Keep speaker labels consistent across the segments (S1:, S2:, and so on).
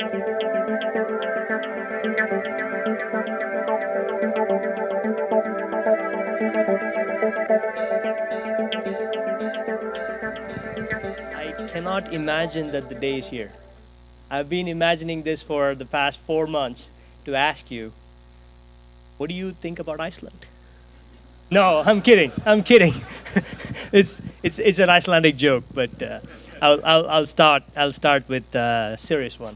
S1: I cannot imagine that the day is here. I've been imagining this for the past 4 months to ask you, what do you think about Iceland? No, I'm kidding. I'm kidding. it's an Icelandic joke, but I'll start with a serious one.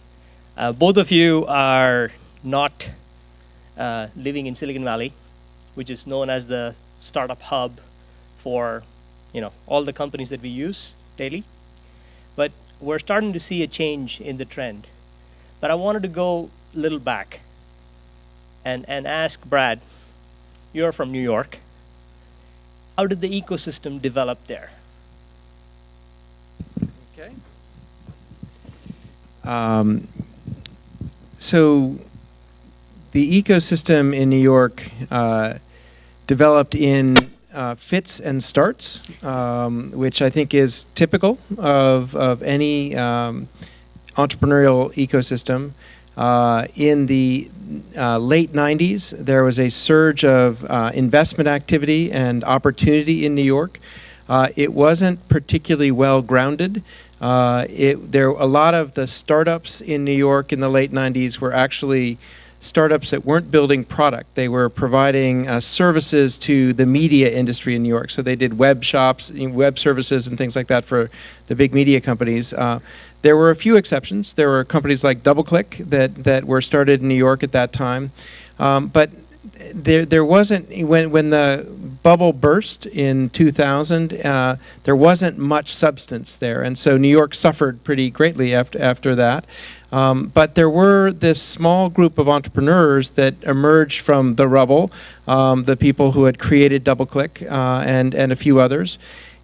S1: Both of you are not living in Silicon Valley, which is known as the startup hub for all the companies that we use daily. But we're starting to see a change in the trend. But I wanted to go a little back and ask Brad, you're from New York. How did the ecosystem develop there?
S2: Okay. So the ecosystem in New York developed in fits and starts, which I think is typical of any entrepreneurial ecosystem. In the late 90s, there was a surge of investment activity and opportunity in New York. It wasn't particularly well grounded. A lot of the startups in New York in the late 90s were actually startups that weren't building product. They were providing services to the media industry in New York. So they did web shops, web services and things like that for the big media companies. There were a few exceptions. There were companies like DoubleClick that were started in New York at that time. But there wasn't, when the bubble burst in 2000, there wasn't much substance there. And so New York suffered pretty greatly after that. But there were this small group of entrepreneurs that emerged from the rubble, the people who had created DoubleClick and a few others.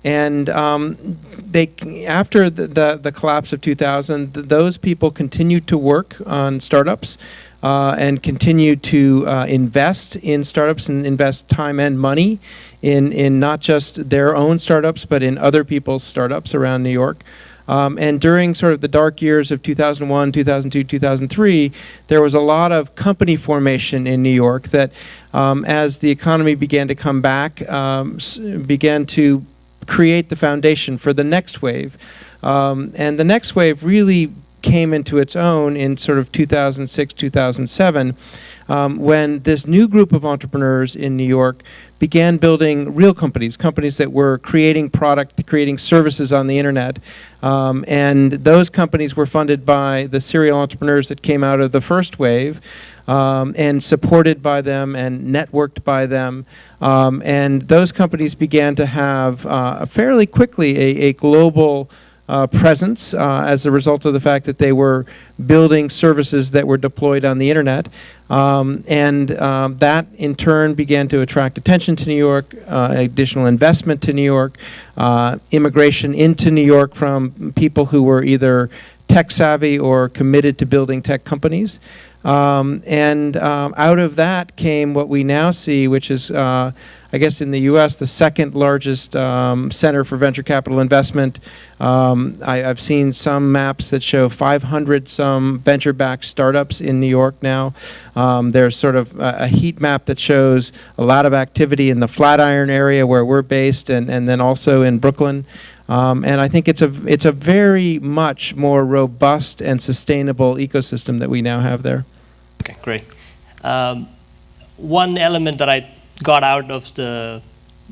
S2: And after the collapse of 2000, those people continued to work on startups and continued to invest in startups and invest time and money in not just their own startups, but in other people's startups around New York. And during sort of the dark years of 2001, 2002, 2003, there was a lot of company formation in New York that, as the economy began to come back, began to create the foundation for the next wave. And the next wave really came into its own in sort of 2006, 2007, when this new group of entrepreneurs in New York began building real companies that were creating product, creating services on the internet. And those companies were funded by the serial entrepreneurs that came out of the first wave, and supported by them and networked by them. And those companies began to have fairly quickly a global presence as a result of the fact that they were building services that were deployed on the internet. And that in turn began to attract attention to New York, additional investment to New York, immigration into New York from people who were either tech savvy or committed to building tech companies. And out of that came what we now see, which is, I guess in the US, the second largest center for venture capital investment. I've seen some maps that show 500 some venture-backed startups in New York now. There's sort of a heat map that shows a lot of activity in the Flatiron area where we're based, and then also in Brooklyn. And I think it's a very much more robust and sustainable ecosystem that we now have there.
S1: Okay, great. One element that I got out of the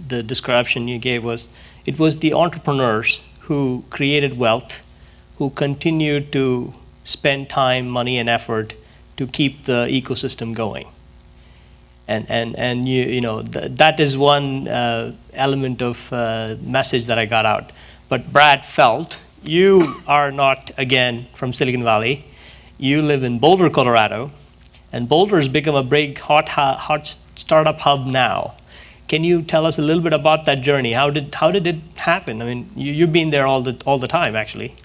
S1: description you gave was, it was the entrepreneurs who created wealth, who continued to spend time, money, and effort to keep the ecosystem going. And you know that is one element of message that I got out. But Brad Feld, you are not, again, from Silicon Valley. You live in Boulder, Colorado, and Boulder has become a big, hot startup hub now. Can you tell us a little bit about that journey? How did it happen? I mean, you've been there all the time, actually.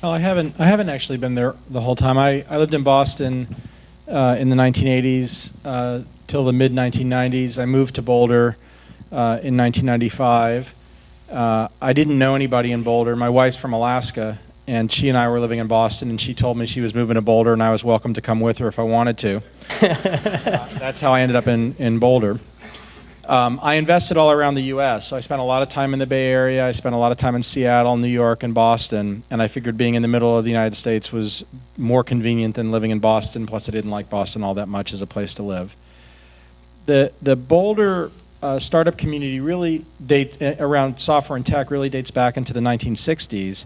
S3: Well, I haven't actually been there the whole time. I lived in Boston in the 1980s till the mid 1990s. I moved to Boulder in 1995. I didn't know anybody in Boulder. My wife's from Alaska, and she and I were living in Boston, and she told me she was moving to Boulder, and I was welcome to come with her if I wanted to. That's how I ended up in Boulder. I invested all around the U.S., so I spent a lot of time in the Bay Area. I spent a lot of time in Seattle, New York, and Boston, and I figured being in the middle of the United States was more convenient than living in Boston, plus I didn't like Boston all that much as a place to live. The Boulder startup community really around software and tech really dates back into the 1960s.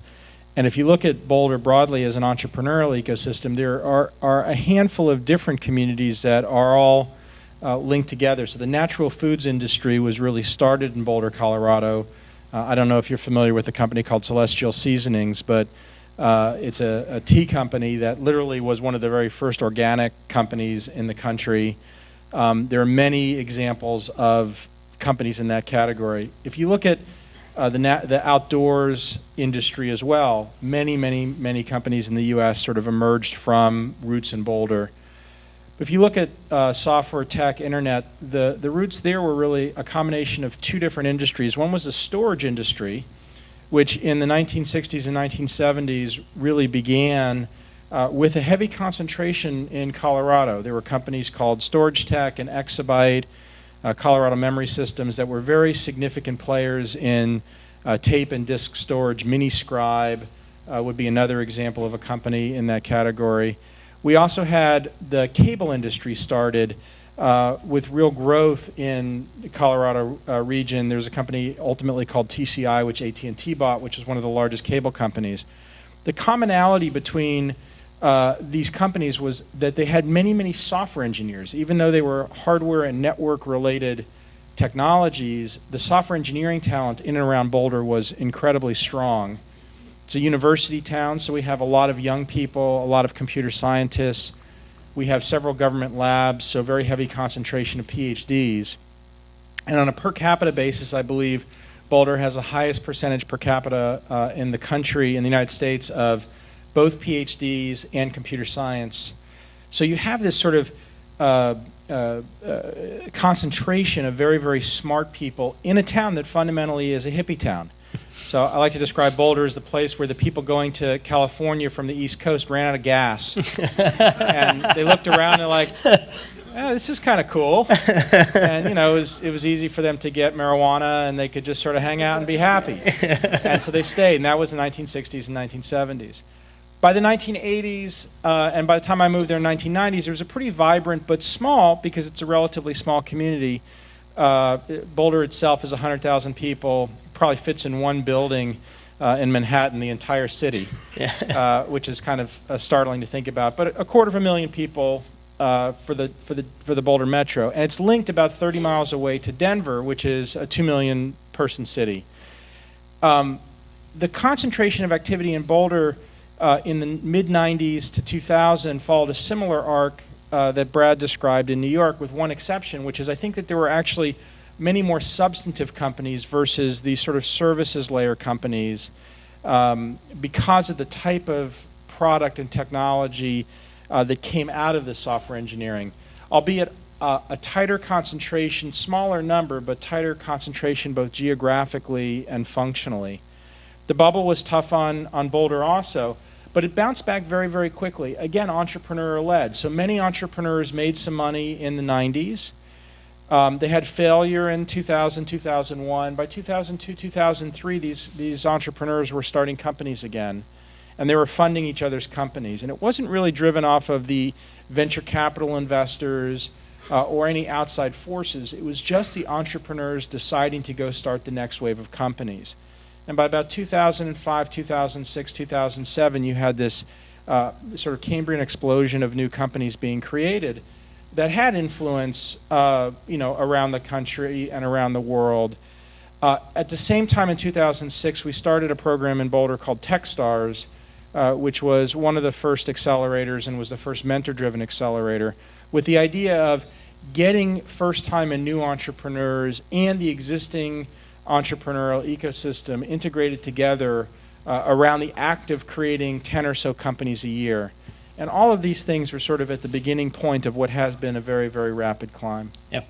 S3: And if you look at Boulder broadly as an entrepreneurial ecosystem, there are a handful of different communities that are all linked together. So the natural foods industry was really started in Boulder, Colorado. I don't know if you're familiar with a company called Celestial Seasonings, but it's a tea company that literally was one of the very first organic companies in the country. There are many examples of companies in that category. If you look at the outdoors industry as well, many companies in the U.S. sort of emerged from roots in Boulder. If you look at software, tech, internet, the roots there were really a combination of two different industries. One was the storage industry, which in the 1960s and 1970s really began with a heavy concentration in Colorado. There were companies called Storage Tech and Exabyte, Colorado Memory Systems, that were very significant players in tape and disk storage. Miniscribe would be another example of a company in that category. We also had the cable industry started with real growth in the Colorado region. There's a company ultimately called TCI, which AT&T bought, which is one of the largest cable companies. The commonality between these companies was that they had many software engineers. Even though they were hardware and network related technologies, the software engineering talent in and around Boulder was incredibly strong. It's a university town, so we have a lot of young people, a lot of computer scientists. We have several government labs, so very heavy concentration of PhDs. And on a per capita basis, I believe Boulder has the highest percentage per capita in the country, in the United States, of both PhDs and computer science. So you have this sort of concentration of very smart people in a town that fundamentally is a hippie town. So I like to describe Boulder as the place where the people going to California from the East Coast ran out of gas. And they looked around and they're like, this is kind of cool. And it was easy for them to get marijuana and they could just sort of hang out and be happy. And so they stayed, and that was the 1960s and 1970s. By the 1980s, and by the time I moved there in the 1990s, there was a pretty vibrant but small, because it's a relatively small community. Boulder itself is 100,000 people, probably fits in one building in Manhattan, the entire city, which is kind of startling to think about. But 250,000 people for the Boulder metro, and it's linked about 30 miles away to Denver, which is a 2 million person city. The concentration of activity in Boulder in the mid-90s to 2000 followed a similar arc that Brad described in New York, with one exception, which is I think that there were actually many more substantive companies versus these sort of services layer companies because of the type of product and technology that came out of the software engineering, albeit a tighter concentration, smaller number, but tighter concentration both geographically and functionally. The bubble was tough on Boulder also, but it bounced back very quickly. Again, entrepreneur-led. So many entrepreneurs made some money in the 90s. They had failure in 2000, 2001. By 2002, 2003, these entrepreneurs were starting companies again, and they were funding each other's companies. And it wasn't really driven off of the venture capital investors or any outside forces. It was just the entrepreneurs deciding to go start the next wave of companies. And by about 2005, 2006, 2007, you had this sort of Cambrian explosion of new companies being created that had influence, around the country and around the world. At the same time, in 2006, we started a program in Boulder called Techstars, which was one of the first accelerators and was the first mentor-driven accelerator, with the idea of getting first-time and new entrepreneurs and the existing entrepreneurial ecosystem integrated together around the act of creating 10 or so companies a year. And all of these things were sort of at the beginning point of what has been a very rapid climb.
S1: Yep.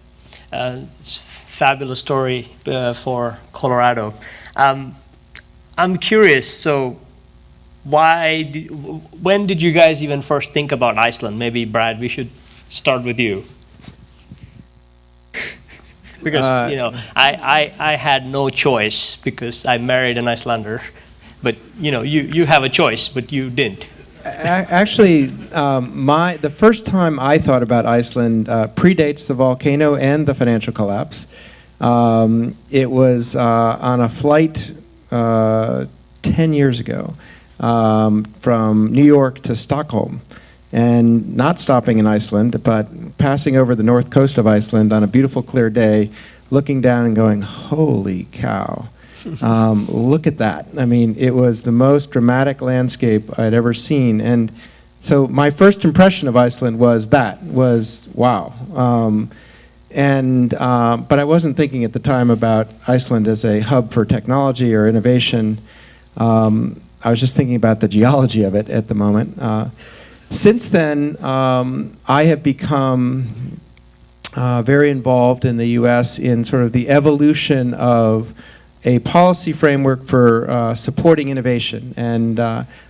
S1: It's a fabulous story for Colorado. I'm curious, so when did you guys even first think about Iceland? Maybe Brad, we should start with you. Because I had no choice because I married an Icelander, but you have a choice, but you didn't.
S2: Actually, the first time I thought about Iceland predates the volcano and the financial collapse. It was on a flight 10 years ago from New York to Stockholm, and not stopping in Iceland, but passing over the north coast of Iceland on a beautiful clear day, looking down and going, holy cow. Look at that. I mean, it was the most dramatic landscape I'd ever seen. And so my first impression of Iceland was wow. But I wasn't thinking at the time about Iceland as a hub for technology or innovation. I was just thinking about the geology of it at the moment. Since then, I have become very involved in the U.S. in sort of the evolution of a policy framework for supporting innovation. And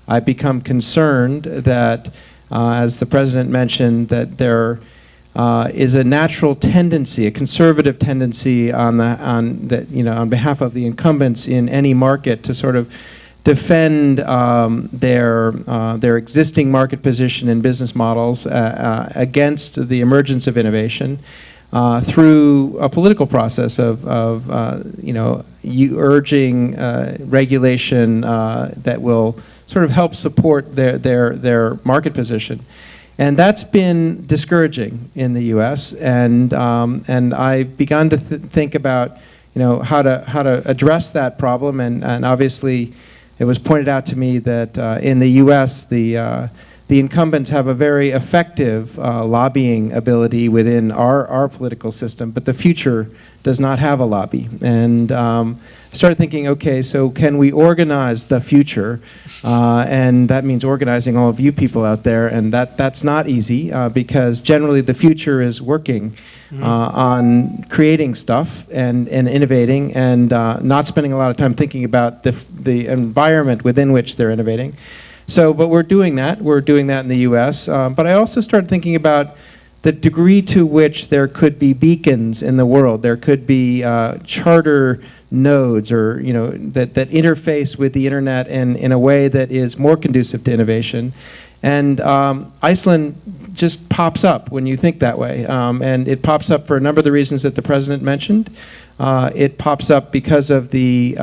S2: I've become concerned that, as the president mentioned, that there is a natural tendency, a conservative tendency on behalf of the incumbents in any market to sort of defend their existing market position and business models against the emergence of innovation through a political process of urging regulation that will sort of help support their market position. And that's been discouraging in the U.S. And I've begun to think about how to address that problem. And obviously, it was pointed out to me that in the U.S. the incumbents have a very effective lobbying ability within our political system, but the future does not have a lobby. And I started thinking, okay, so can we organize the future? And that means organizing all of you people out there, and that's not easy because generally the future is working on creating stuff and innovating and not spending a lot of time thinking about the environment within which they're innovating. So, but we're doing that. We're doing that in the U.S. But I also started thinking about the degree to which there could be beacons in the world. There could be charter nodes or that interface with the internet in a way that is more conducive to innovation. And Iceland just pops up when you think that way. And it pops up for a number of the reasons that the president mentioned. It pops up because of the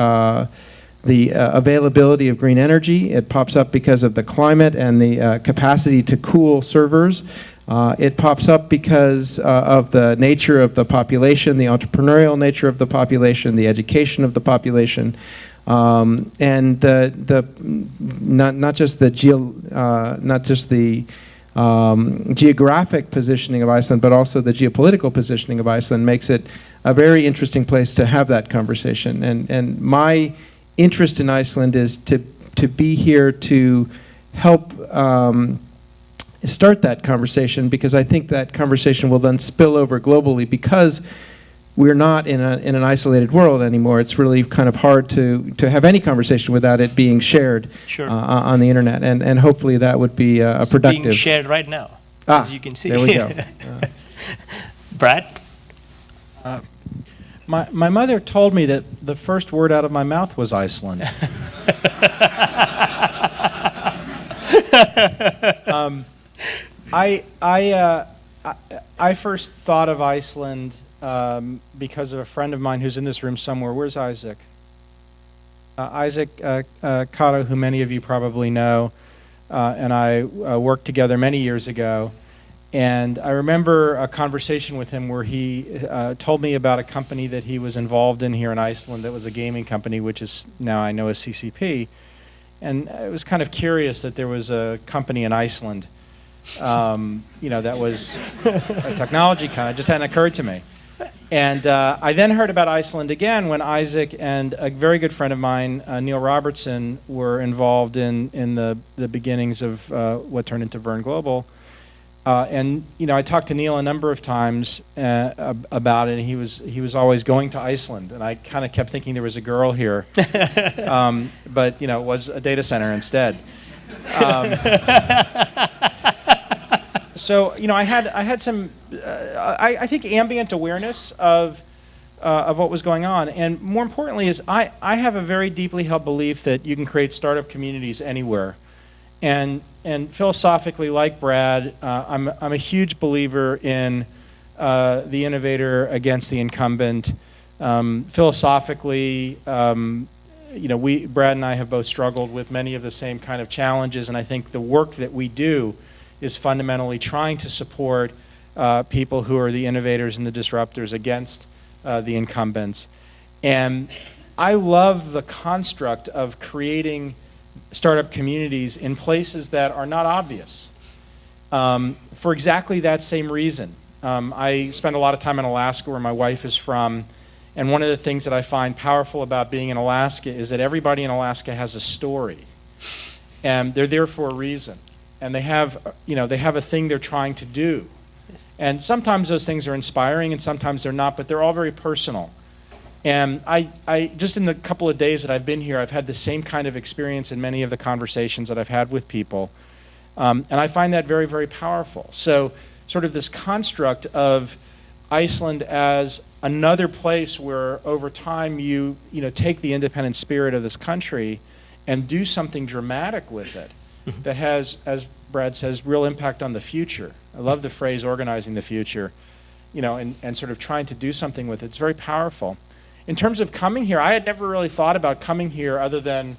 S2: availability of green energy. It pops up because of the climate and the capacity to cool servers. It pops up because of the nature of the population, the entrepreneurial nature of the population, the education of the population, and not just the geographic positioning of Iceland, but also the geopolitical positioning of Iceland makes it a very interesting place to have that conversation. And my interest in Iceland is to be here to help start that conversation, because I think that conversation will then spill over globally, because we're not in an isolated world anymore. It's really kind of hard to have any conversation without it being shared on the internet, and hopefully that would be a productive.
S1: It's being shared right now, as you can see.
S2: There we go.
S1: Brad?
S3: My mother told me that the first word out of my mouth was Iceland. I first thought of Iceland because of a friend of mine who's in this room somewhere. Where's Isaac? Isaac Cotto, who many of you probably know, and I worked together many years ago. And I remember a conversation with him where he told me about a company that he was involved in here in Iceland that was a gaming company, which is now I know as CCP. And it was kind of curious that there was a company in Iceland, that was a technology company. It just hadn't occurred to me. And I then heard about Iceland again when Isaac and a very good friend of mine, Neil Robertson, were involved in the beginnings of what turned into Vern Global. And I talked to Neil a number of times about it, and he was always going to Iceland, and I kind of kept thinking there was a girl here, but it was a data center instead. So I had some, I think, ambient awareness of what was going on, and more importantly is I have a very deeply held belief that you can create startup communities anywhere, and philosophically, like Brad, I'm a huge believer in the innovator against the incumbent. Philosophically, Brad and I have both struggled with many of the same kind of challenges, and I think the work that we do is fundamentally trying to support people who are the innovators and the disruptors against the incumbents. And I love the construct of creating startup communities in places that are not obvious for exactly that same reason. I spend a lot of time in Alaska, where my wife is from, and one of the things that I find powerful about being in Alaska is that everybody in Alaska has a story, and they're there for a reason, and they have a thing they're trying to do, and sometimes those things are inspiring, and sometimes they're not, but they're all very personal. And I just in the couple of days that I've been here, I've had the same kind of experience in many of the conversations that I've had with people, and I find that very, very powerful. So sort of this construct of Iceland as another place where over time you take the independent spirit of this country and do something dramatic with it that has, as Brad says, real impact on the future. I love the phrase organizing the future, and sort of trying to do something with it. It's very powerful. In terms of coming here, I had never really thought about coming here other than,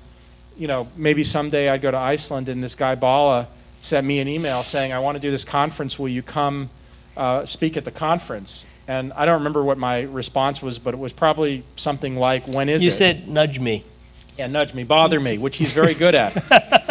S3: maybe someday I'd go to Iceland, and this guy Bala sent me an email saying, I want to do this conference, will you come speak at the conference? And I don't remember what my response was, but it was probably something like, when is it?
S1: You said, nudge me.
S3: Yeah, nudge me, bother me, which he's very good at.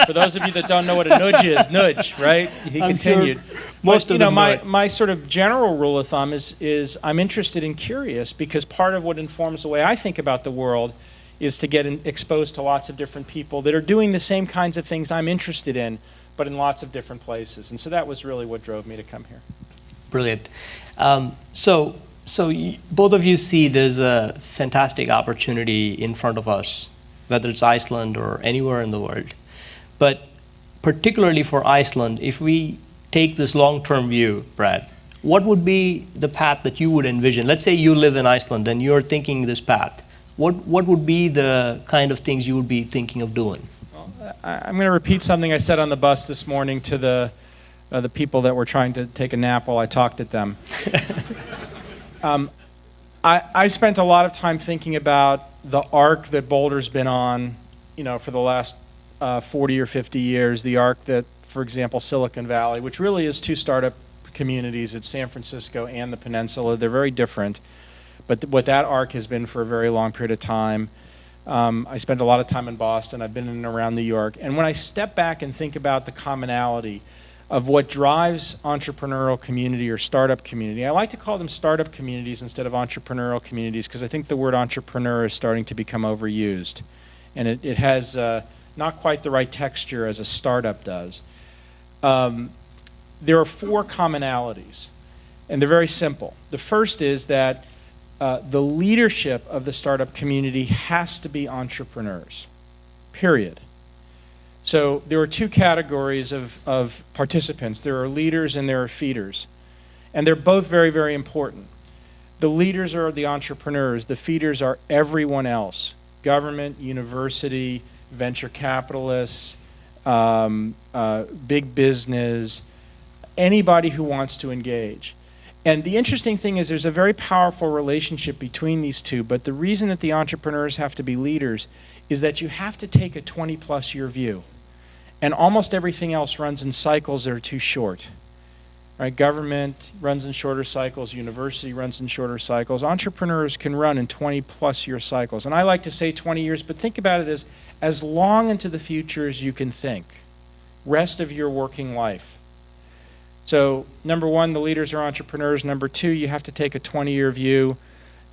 S3: For those of you that don't know what a nudge is, nudge, right? He continued.
S1: Sure most of them
S3: my sort of general rule of thumb is I'm interested and curious, because part of what informs the way I think about the world is to get exposed to lots of different people that are doing the same kinds of things I'm interested in, but in lots of different places. And so that was really what drove me to come here.
S1: Brilliant. So both of you see there's a fantastic opportunity in front of us, whether it's Iceland or anywhere in the world. But particularly for Iceland, if we take this long-term view, Brad, what would be the path that you would envision? Let's say you live in Iceland and you're thinking this path. What would be the kind of things you would be thinking of doing?
S3: Well, I'm going to repeat something I said on the bus this morning to the people that were trying to take a nap while I talked at them. I spent a lot of time thinking about the arc that Boulder's been on, for the last 40 or 50 years, the arc that, for example, Silicon Valley, which really is two startup communities, it's San Francisco and the peninsula. They're very different, but what that arc has been for a very long period of time. I spent a lot of time in Boston. I've been in and around New York. And when I step back and think about the commonality of what drives entrepreneurial community or startup community, I like to call them startup communities instead of entrepreneurial communities, because I think the word entrepreneur is starting to become overused. And it has not quite the right texture as a startup does. There are four commonalities, and they're very simple. The first is that the leadership of the startup community has to be entrepreneurs, period. So there are two categories of participants. There are leaders and there are feeders. And they're both very, very important. The leaders are the entrepreneurs. The feeders are everyone else: government, university, venture capitalists, big business, anybody who wants to engage. And the interesting thing is there's a very powerful relationship between these two, but the reason that the entrepreneurs have to be leaders is that you have to take a 20-plus year view. And almost everything else runs in cycles that are too short. Right? Government runs in shorter cycles, university runs in shorter cycles. Entrepreneurs can run in 20-plus year cycles. And I like to say 20 years, but think about it as long into the future as you can think. Rest of your working life. So, number one, the leaders are entrepreneurs. Number two, you have to take a 20-year view.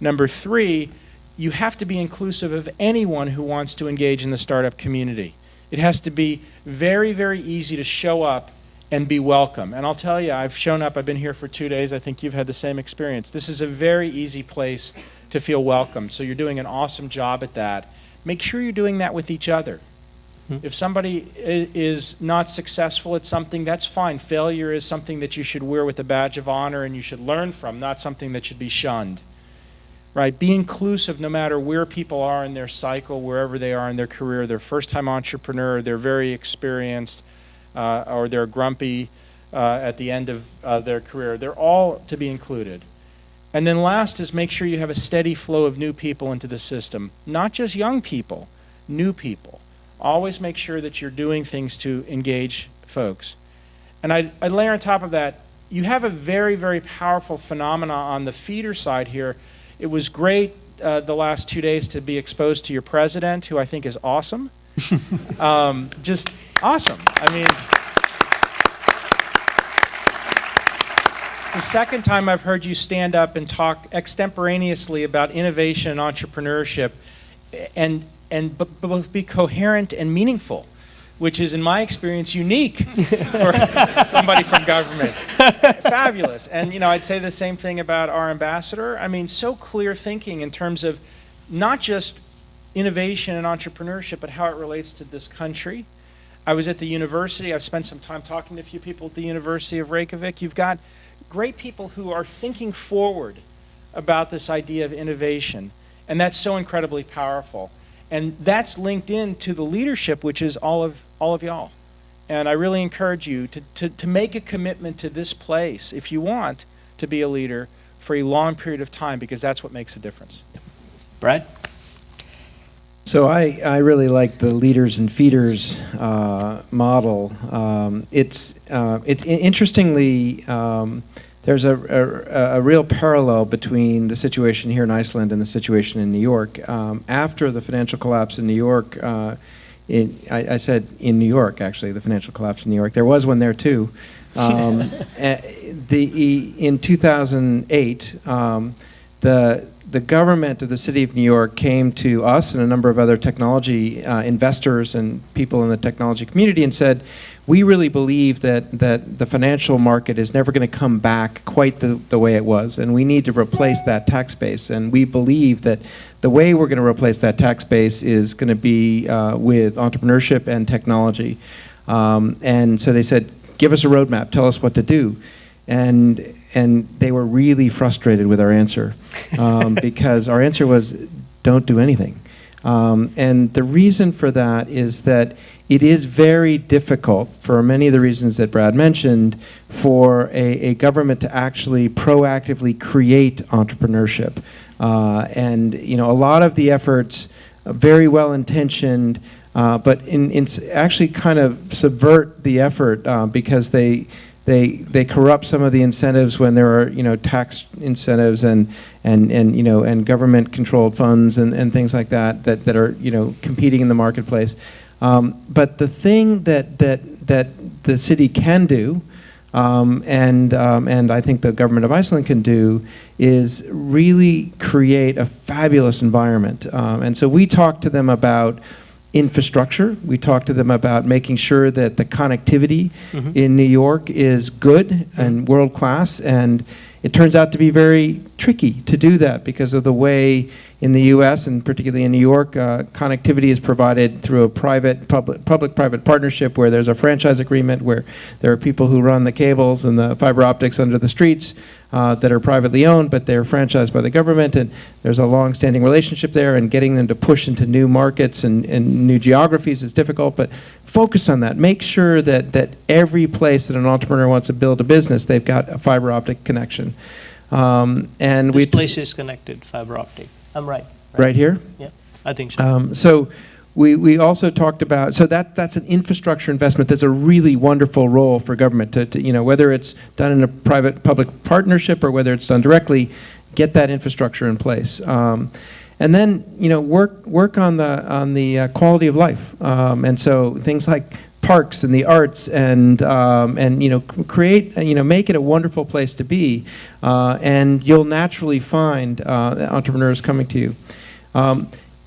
S3: Number three, you have to be inclusive of anyone who wants to engage in the startup community. It has to be very, very easy to show up and be welcome. And I'll tell you, I've shown up, I've been here for 2 days, I think you've had the same experience. This is a very easy place to feel welcome. So you're doing an awesome job at that. Make sure you're doing that with each other. If somebody is not successful at something, that's fine. Failure is something that you should wear with a badge of honor and you should learn from, not something that should be shunned. Right? Be inclusive no matter where people are in their cycle, wherever they are in their career. They're first-time entrepreneur, they're very experienced, or they're grumpy at the end of their career. They're all to be included. And then last is make sure you have a steady flow of new people into the system. Not just young people, new people. Always make sure that you're doing things to engage folks. And I'd layer on top of that, you have a very, very powerful phenomena on the feeder side here. It was great the last 2 days to be exposed to your president, who I think is awesome. Just awesome. I mean, it's the second time I've heard you stand up and talk extemporaneously about innovation and entrepreneurship, and both be coherent and meaningful, which is, in my experience, unique for somebody from government. Fabulous. And, I'd say the same thing about our ambassador. I mean, so clear thinking in terms of not just innovation and entrepreneurship, but how it relates to this country. I was at the university. I've spent some time talking to a few people at the University of Reykjavik. You've got great people who are thinking forward about this idea of innovation, and that's so incredibly powerful. And that's linked into the leadership, which is all of y'all. And I really encourage you to make a commitment to this place if you want to be a leader for a long period of time, because that's what makes a difference.
S1: Brad?
S2: So I really like the leaders and feeders model. It's interestingly, there's a real parallel between the situation here in Iceland and the situation in New York. After the financial collapse in New York, I said in New York, actually, the financial collapse in New York. There was one there too. In 2008, the government of the city of New York came to us and a number of other technology investors and people in the technology community and said, we really believe that the financial market is never going to come back quite the way it was, and we need to replace that tax base. And we believe that the way we're going to replace that tax base is going to be with entrepreneurship and technology. And so they said, give us a roadmap, tell us what to do. And they were really frustrated with our answer because our answer was, don't do anything. And the reason for that is that it is very difficult, for many of the reasons that Brad mentioned, for a government to actually proactively create entrepreneurship. And a lot of the efforts, very well intentioned, but in actually kind of subvert the effort because they corrupt some of the incentives when there are tax incentives and government controlled funds and things like that are competing in the marketplace. But the thing that the city can do, and I think the government of Iceland can do, is really create a fabulous environment. And so we talk to them about infrastructure. We talk to them about making sure that the connectivity in New York is good and world class, and it turns out to be very tricky to do that because of the way in the US and particularly in New York, connectivity is provided through a public-private partnership where there's a franchise agreement where there are people who run the cables and the fiber optics under the streets that are privately owned, but they're franchised by the government, and there's a long-standing relationship there, and getting them to push into new markets and new geographies is difficult, but focus on that. Make sure that every place that an entrepreneur wants to build a business, they've got a fiber optic connection. And
S1: this place is connected, fiber optic. I'm right.
S2: Right here?
S1: Yeah, I think so.
S2: So we also talked about, so that's an infrastructure investment that's a really wonderful role for government to whether it's done in a private-public partnership or whether it's done directly, get that infrastructure in place. And then, work on the quality of life. And so things like parks and the arts and create, make it a wonderful place to be. And you'll naturally find entrepreneurs coming to you.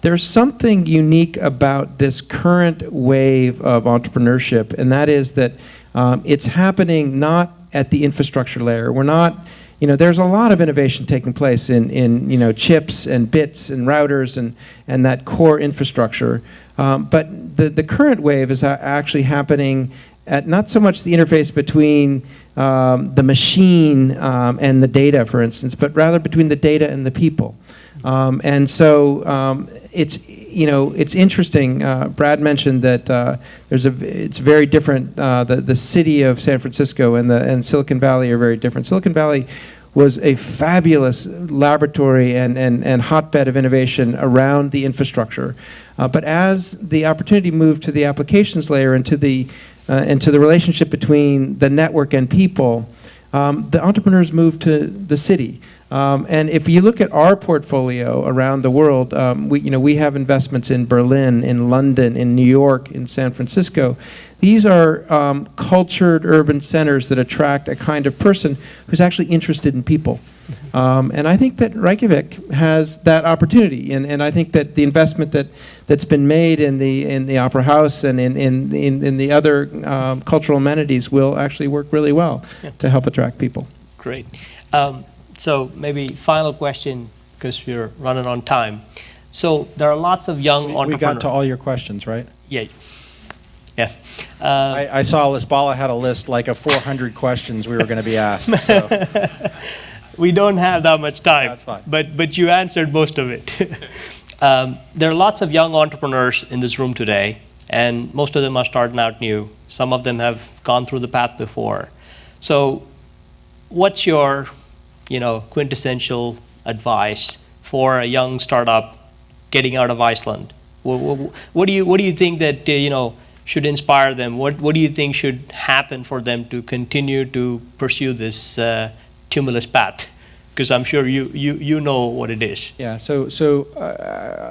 S2: There's something unique about this current wave of entrepreneurship, and that is that it's happening not at the infrastructure layer. We're not there's a lot of innovation taking place in chips and bits and routers and that core infrastructure. But the current wave is actually happening at not so much the interface between the machine and the data, for instance, but rather between the data and the people. And so it's interesting. Brad mentioned that it's very different. The city of San Francisco and Silicon Valley are very different. Silicon Valley was a fabulous laboratory and hotbed of innovation around the infrastructure. But as the opportunity moved to the applications layer and to the relationship between the network and people, the entrepreneurs moved to the city. And if you look at our portfolio around the world, we have investments in Berlin, in London, in New York, in San Francisco. These are cultured urban centers that attract a kind of person who's actually interested in people. And I think that Reykjavik has that opportunity, and I think that the investment that's been made in the Opera House and in the other cultural amenities will actually work really well to help attract people.
S1: Great. So maybe final question, because we're running on time. So there are lots of young entrepreneurs.
S3: We got to all your questions, right?
S1: Yeah. Yeah.
S3: I saw this. Bala had a list like of 400 questions we were going to be asked. So.
S1: We don't have that much time.
S3: That's fine.
S1: But you answered most of it. There are lots of young entrepreneurs in this room today, and most of them are starting out new. Some of them have gone through the path before. So what's your quintessential advice for a young startup getting out of Iceland? What do you think that should inspire them? What do you think should happen for them to continue to pursue this tumultuous path? Because I'm sure you know what it is.
S3: Yeah. So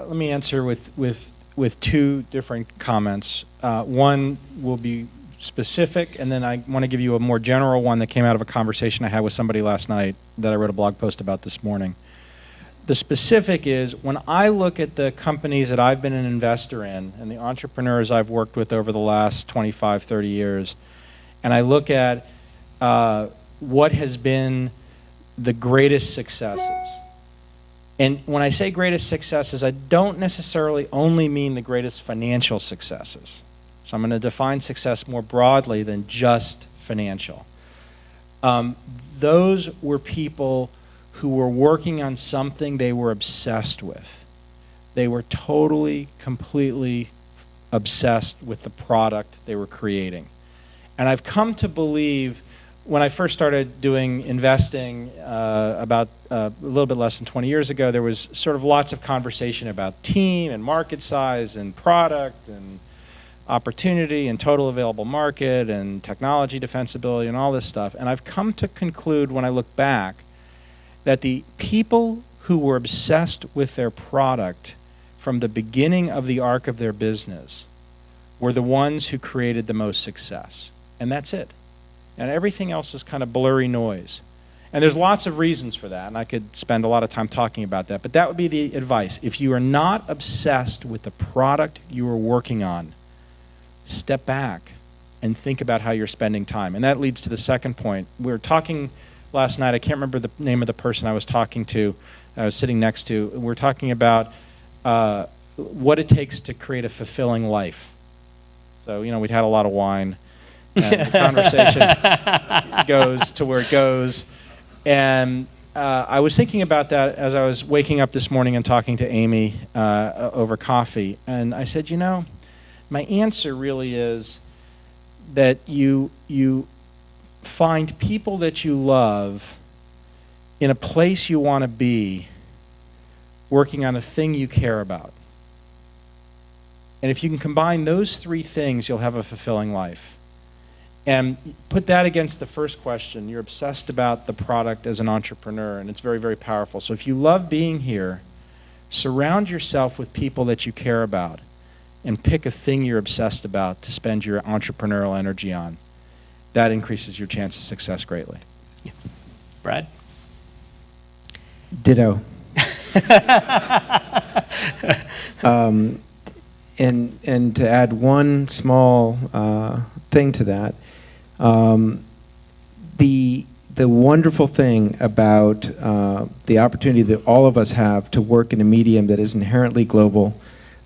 S3: let me answer with two different comments. One will be specific, and then I want to give you a more general one that came out of a conversation I had with somebody last night that I wrote a blog post about this morning. The specific is, when I look at the companies that I've been an investor in and the entrepreneurs I've worked with over the last 25, 30 years, and I look at what has been the greatest successes. And when I say greatest successes, I don't necessarily only mean the greatest financial successes. So I'm going to define success more broadly than just financial. Those were people who were working on something they were obsessed with. They were totally, completely obsessed with the product they were creating. And I've come to believe, when I first started doing investing about a little bit less than 20 years ago, there was sort of lots of conversation about team and market size and product and opportunity and total available market and technology defensibility and all this stuff. And I've come to conclude, when I look back, that the people who were obsessed with their product from the beginning of the arc of their business were the ones who created the most success. And that's it. And everything else is kind of blurry noise. And there's lots of reasons for that, and I could spend a lot of time talking about that. But that would be the advice. If you are not obsessed with the product you are working on, step back and think about how you're spending time. And that leads to the second point. We were talking last night, I can't remember the name of the person I was talking to, I was sitting next to. We were talking about what it takes to create a fulfilling life. So, we'd had a lot of wine, and the conversation goes to where it goes. And I was thinking about that as I was waking up this morning and talking to Amy over coffee. And I said, my answer really is that you find people that you love in a place you want to be, working on a thing you care about. And if you can combine those three things, you'll have a fulfilling life. And put that against the first question. You're obsessed about the product as an entrepreneur, and it's very, very powerful. So if you love being here, surround yourself with people that you care about, and pick a thing you're obsessed about to spend your entrepreneurial energy on. That increases your chance of success greatly.
S1: Yeah. Brad?
S2: Ditto. And to add one small thing to that, the the wonderful thing about the opportunity that all of us have to work in a medium that is inherently global,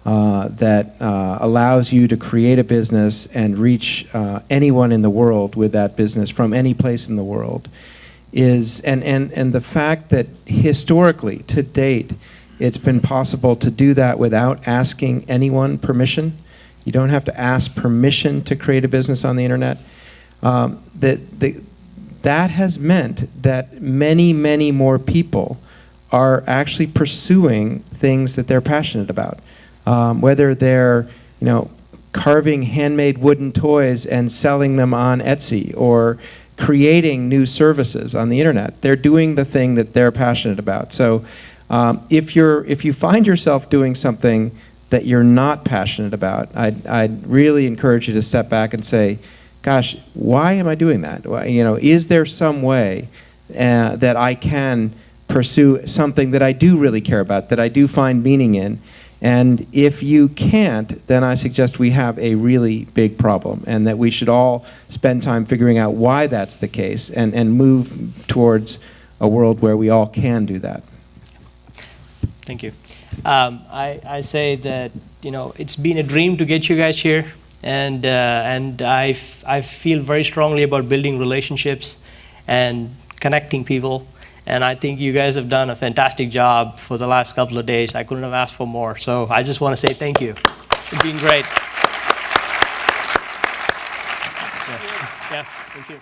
S2: that allows you to create a business and reach anyone in the world with that business from any place in the world, is, and the fact that historically, to date, it's been possible to do that without asking anyone permission. You don't have to ask permission to create a business on the internet. That has meant that many, many more people are actually pursuing things that they're passionate about. Whether they're, carving handmade wooden toys and selling them on Etsy, or creating new services on the internet, they're doing the thing that they're passionate about. So if you find yourself doing something that you're not passionate about, I'd really encourage you to step back and say, gosh, why am I doing that? Is there some way that I can pursue something that I do really care about, that I do find meaning in? And if you can't, then I suggest we have a really big problem, and that we should all spend time figuring out why that's the case, and move towards a world where we all can do that.
S1: Thank you. I say that, it's been a dream to get you guys here. And I feel very strongly about building relationships and connecting people. And I think you guys have done a fantastic job for the last couple of days. I couldn't have asked for more. So I just want to say thank you. It's been great. Yeah, thank you.